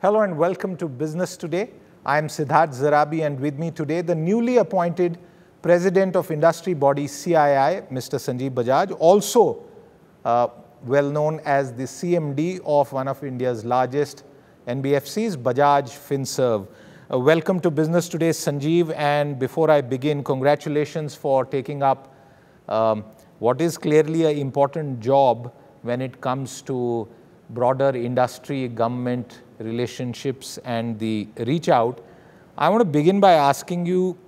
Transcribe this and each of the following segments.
Hello and welcome to Business Today. I am Siddharth Zarabi, and with me today the newly appointed President of Industry Body CII, Mr. Sanjiv Bajaj, also well known as the CMD of one of India's largest NBFCs, Bajaj Finserv. Welcome to Business Today, Sanjiv, and before I begin, congratulations for taking up what is clearly an important job when it comes to broader industry, government relationships and the reach out. I want to begin by asking you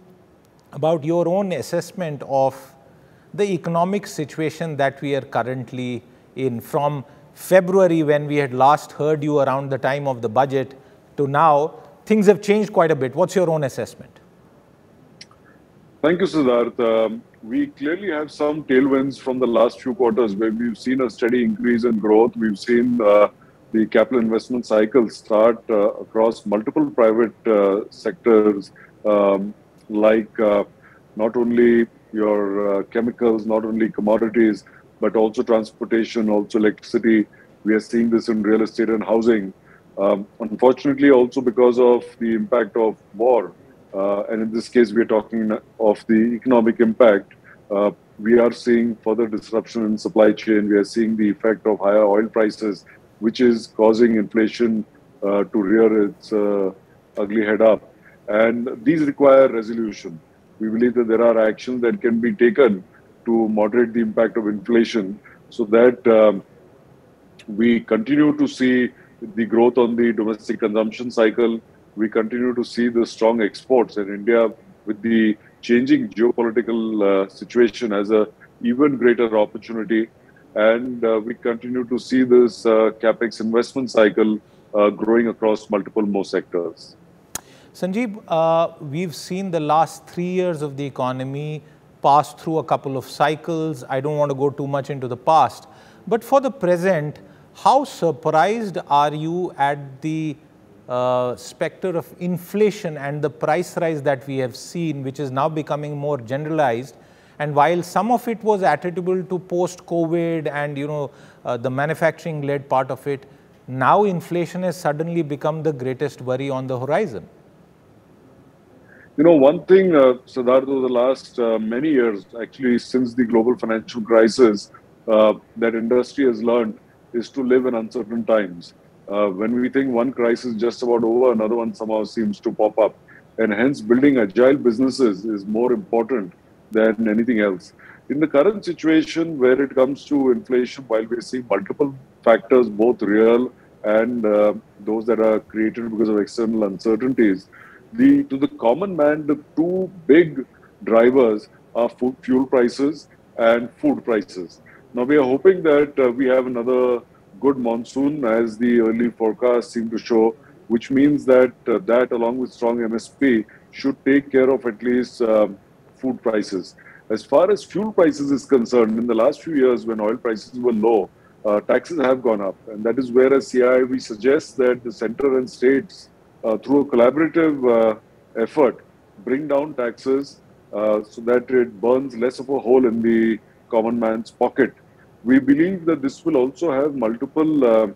about your own assessment of the economic situation that we are currently in. From February, when we had last heard you around the time of the budget, to now, things have changed quite a bit. What's your own assessment? Thank you, Siddharth. We clearly have some tailwinds from the last few quarters where we've seen a steady increase in growth. We've seen the capital investment cycle start across multiple private sectors, like not only your chemicals, not only commodities, but also transportation, also electricity. We are seeing this in real estate and housing. Unfortunately, also because of the impact of war, and in this case, we are talking of the economic impact. We are seeing further disruption in supply chain. We are seeing the effect of higher oil prices, which is causing inflation to rear its ugly head up. And these require resolution. We believe that there are actions that can be taken to moderate the impact of inflation so that we continue to see the growth on the domestic consumption cycle. We continue to see the strong exports, in India with the changing geopolitical situation as an even greater opportunity. And we continue to see this capex investment cycle growing across multiple more sectors. Sanjeev, we've seen the last 3 years of the economy pass through a couple of cycles. I don't want to go too much into the past, but for the present, how surprised are you at the specter of inflation and the price rise that we have seen, which is now becoming more generalized? And while some of it was attributable to post-COVID and the manufacturing-led part of it, now inflation has suddenly become the greatest worry on the horizon. One thing, Siddharth, over the last many years, actually since the global financial crisis, that industry has learned is to live in uncertain times. When we think one crisis is just about over, another one somehow seems to pop up. And hence, building agile businesses is more important than anything else. In the current situation where it comes to inflation, while we see multiple factors, both real and those that are created because of external uncertainties, to the common man, the two big drivers are fuel prices and food prices. Now, we are hoping that we have another good monsoon, as the early forecasts seem to show, which means that that along with strong MSP should take care of at least food prices. As far as fuel prices is concerned, in the last few years when oil prices were low, taxes have gone up. And that is where as CII we suggest that the center and states, through a collaborative effort, bring down taxes so that it burns less of a hole in the common man's pocket. We believe that this will also have multiple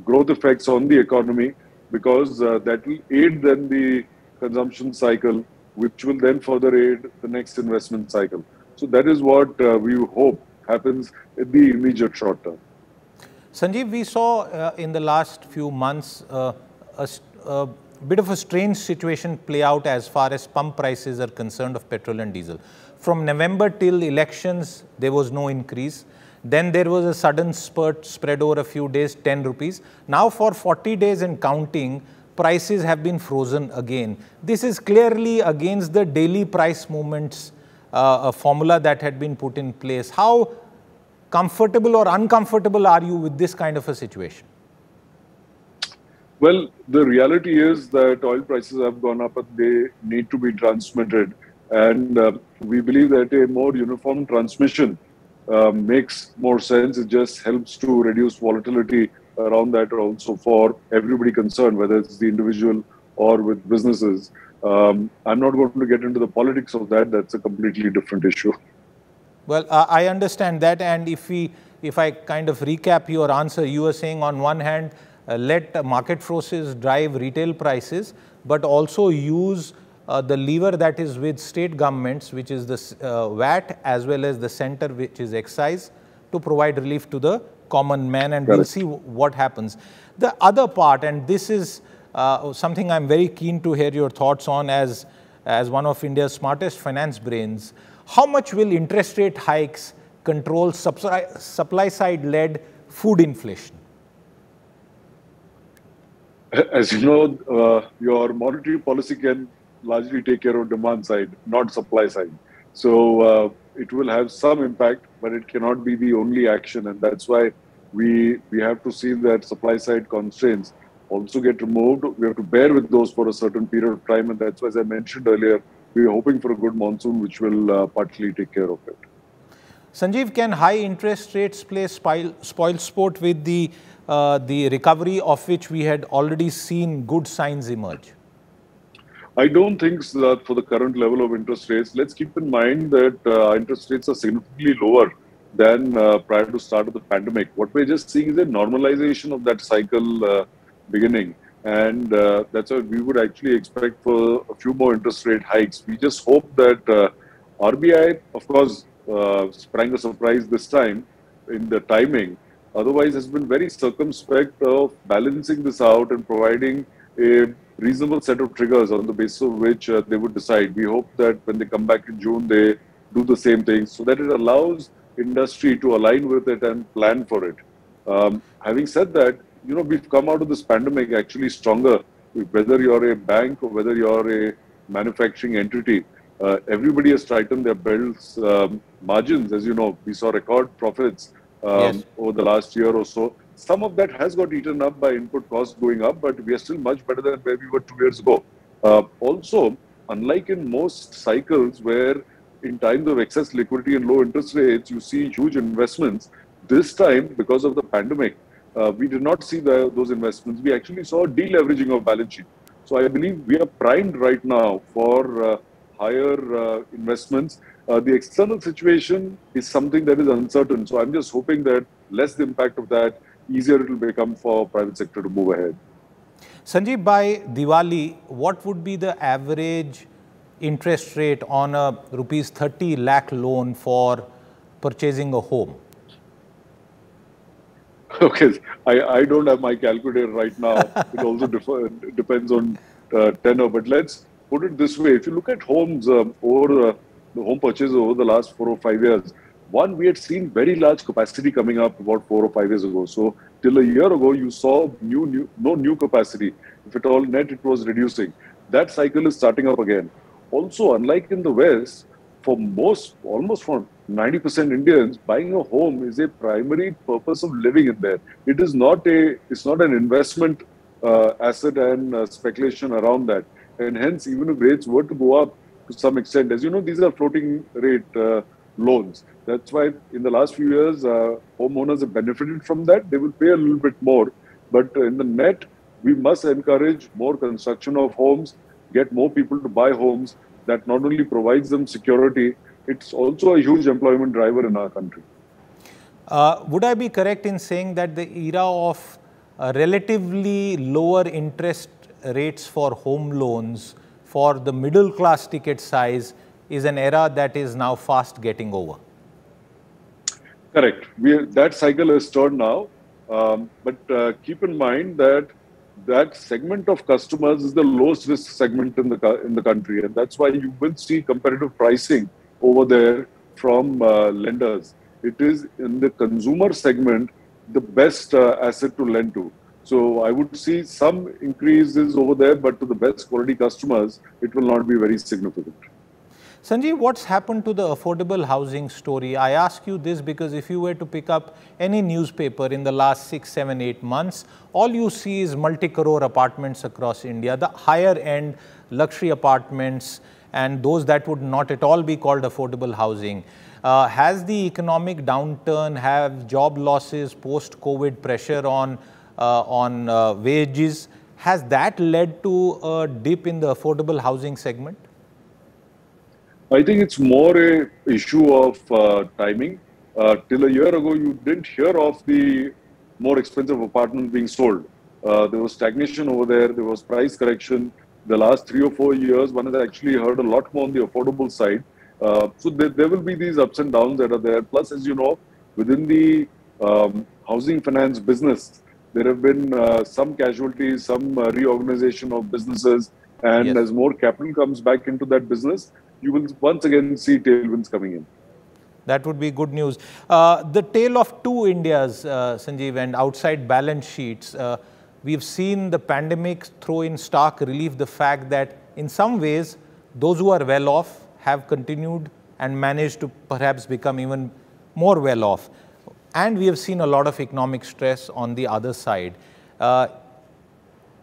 growth effects on the economy, because that will aid then the consumption cycle, which will then further aid the next investment cycle. So that is what we hope happens in the immediate short term. Sanjeev, we saw in the last few months a bit of a strange situation play out as far as pump prices are concerned of petrol and diesel. From November till elections, there was no increase. Then there was a sudden spurt spread over a few days, 10 rupees. Now for 40 days and counting, prices have been frozen again. This is clearly against the daily price movements formula that had been put in place. How comfortable or uncomfortable are you with this kind of a situation? Well, the reality is that oil prices have gone up and they need to be transmitted. And we believe that a more uniform transmission makes more sense. It just helps to reduce volatility around that also for everybody concerned, whether it's the individual or with businesses. I'm not going to get into the politics of that. That's a completely different issue. Well, I understand that. And if I kind of recap your answer, you were saying on one hand, let market forces drive retail prices, but also use the lever that is with state governments, which is the VAT, as well as the center, which is excise, to provide relief to the common man, and we'll see what happens. The other part, and this is something I'm very keen to hear your thoughts on as one of India's smartest finance brains, how much will interest rate hikes control supply side led food inflation? As you know, your monetary policy can largely take care of demand side, not supply side. So it will have some impact, but it cannot be the only action. And that's why we have to see that supply side constraints also get removed. We have to bear with those for a certain period of time. And that's why, as I mentioned earlier, we are hoping for a good monsoon, which will partly take care of it. Sanjiv, can high interest rates play spoil sport with the recovery of which we had already seen good signs emerge? I don't think so that for the current level of interest rates. Let's keep in mind that interest rates are significantly lower than prior to start of the pandemic. What we're just seeing is a normalization of that cycle beginning. And that's what we would actually expect for a few more interest rate hikes. We just hope that RBI, of course, sprang a surprise this time in the timing. Otherwise, has been very circumspect of balancing this out and providing a reasonable set of triggers on the basis of which they would decide. We hope that when they come back in June, they do the same thing so that it allows industry to align with it and plan for it. Having said that, you know, we've come out of this pandemic actually stronger. Whether you're a bank or whether you're a manufacturing entity, everybody has tightened their belts. Margins, as you know, we saw record profits over the last year or so. Some of that has got eaten up by input costs going up, but we are still much better than where we were 2 years ago. Also, unlike in most cycles where in times of excess liquidity and low interest rates, you see huge investments, this time, because of the pandemic, we did not see those investments. We actually saw a deleveraging of balance sheet. So I believe we are primed right now for higher investments. The external situation is something that is uncertain. So I'm just hoping that less the impact of that, easier it will become for private sector to move ahead. Sanjiv, by Diwali, what would be the average interest rate on a rupees 30 lakh loan for purchasing a home? Okay, I don't have my calculator right now. It also depends on tenor. But let's put it this way. If you look at homes over the home purchases over the last 4 or 5 years, one, we had seen very large capacity coming up about 4 or 5 years ago. So till a year ago, you saw no new capacity. If at all net, it was reducing. That cycle is starting up again. Also, unlike in the West, for almost for 90% Indians, buying a home is a primary purpose of living in there. It's not an investment asset and speculation around that. And hence, even if rates were to go up to some extent, as you know, these are floating rate loans. That's why in the last few years, homeowners have benefited from that. They will pay a little bit more. But in the net, we must encourage more construction of homes, get more people to buy homes. That not only provides them security, it's also a huge employment driver in our country. Would I be correct in saying that the era of relatively lower interest rates for home loans for the middle class ticket size is an era that is now fast getting over? Correct. That cycle is turned now. But keep in mind that segment of customers is the lowest risk segment in the country, and that's why you will see competitive pricing over there from lenders. It is in the consumer segment the best asset to lend to. So I would see some increases over there, but to the best quality customers, it will not be very significant. Sanjiv, what's happened to the affordable housing story? I ask you this because if you were to pick up any newspaper in the last 6, 7, 8 months, all you see is multi-crore apartments across India, the higher end luxury apartments and those that would not at all be called affordable housing. Has the economic downturn, have job losses, post-COVID pressure on wages, has that led to a dip in the affordable housing segment? I think it's more a issue of timing. Till a year ago, you didn't hear of the more expensive apartments being sold. There was stagnation over there. There was price correction. The last 3 or 4 years, one has actually heard a lot more on the affordable side. So there will be these ups and downs that are there. Plus, as you know, within the housing finance business, there have been some casualties, some reorganization of businesses. And Yes. as more capital comes back into that business, you will once again see tailwinds coming in. That would be good news. The tale of two Indias, Sanjiv, and outside balance sheets. We've seen the pandemic throw in stark relief the fact that in some ways, those who are well off have continued and managed to perhaps become even more well off. And we have seen a lot of economic stress on the other side.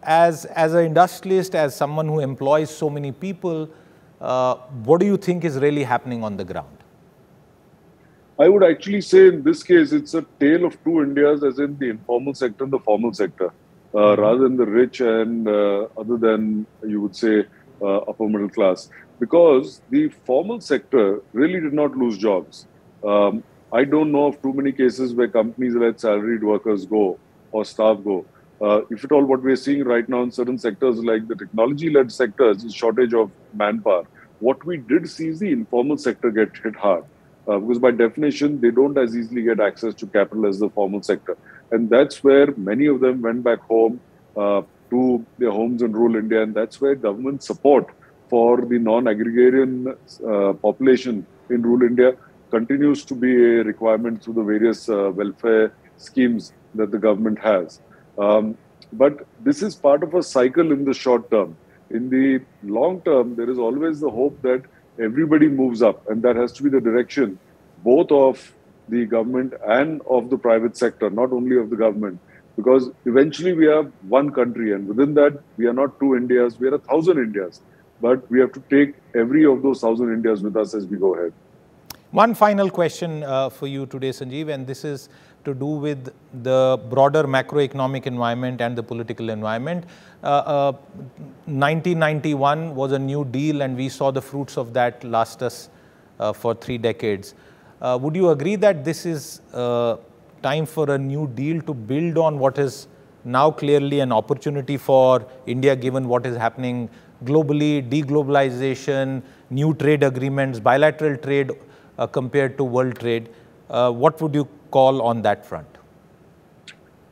As an industrialist, as someone who employs so many people, what do you think is really happening on the ground? I would actually say in this case, it's a tale of two Indias, as in the informal sector and the formal sector, rather than the rich and other than, you would say, upper middle class. Because the formal sector really did not lose jobs. I don't know of too many cases where companies let salaried workers go or staff go. If at all, what we're seeing right now in certain sectors like the technology-led sectors is shortage of manpower. What we did see is the informal sector get hit hard. Because by definition, they don't as easily get access to capital as the formal sector. And that's where many of them went back home to their homes in rural India. And that's where government support for the non-agrarian population in rural India continues to be a requirement through the various welfare schemes that the government has. But this is part of a cycle in the short term. In the long term, there is always the hope that everybody moves up, and that has to be the direction both of the government and of the private sector, not only of the government, because eventually we are one country, and within that we are not two Indias, we are 1,000 Indias, but we have to take every of those 1,000 Indias with us as we go ahead. One final question for you today, Sanjiv, and this is to do with the broader macroeconomic environment and the political environment. 1991 was a new deal, and we saw the fruits of that last us for 3 decades. Would you agree that this is time for a new deal to build on what is now clearly an opportunity for India, given what is happening globally, deglobalization, new trade agreements, bilateral trade compared to world trade? What would you call on that front?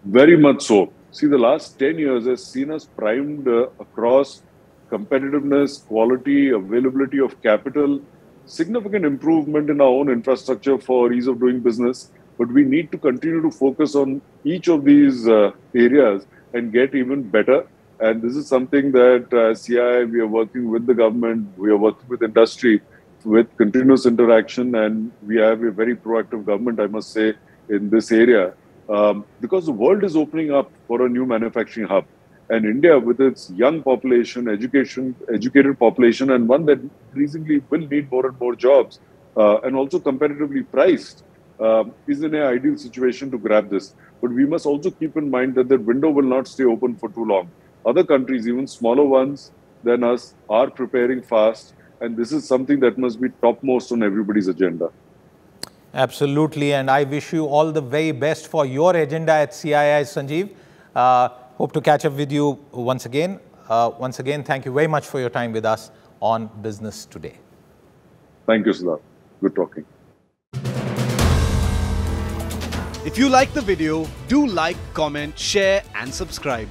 Very much so. See, the last 10 years has seen us primed across competitiveness, quality, availability of capital, significant improvement in our own infrastructure for ease of doing business. But we need to continue to focus on each of these areas and get even better. And this is something that CII, we are working with the government, we are working with industry, with continuous interaction, and we have a very proactive government, I must say, in this area, because the world is opening up for a new manufacturing hub. And India, with its young population, educated population, and one that increasingly will need more and more jobs, and also competitively priced, is in an ideal situation to grab this. But we must also keep in mind that the window will not stay open for too long. Other countries, even smaller ones than us, are preparing fast. And this is something that must be topmost on everybody's agenda. Absolutely. And I wish you all the very best for your agenda at CII, Sanjiv. Hope to catch up with you once again. Once again, thank you very much for your time with us on Business Today. Thank you, Siddharth. Good talking. If you like the video, do like, comment, share and subscribe.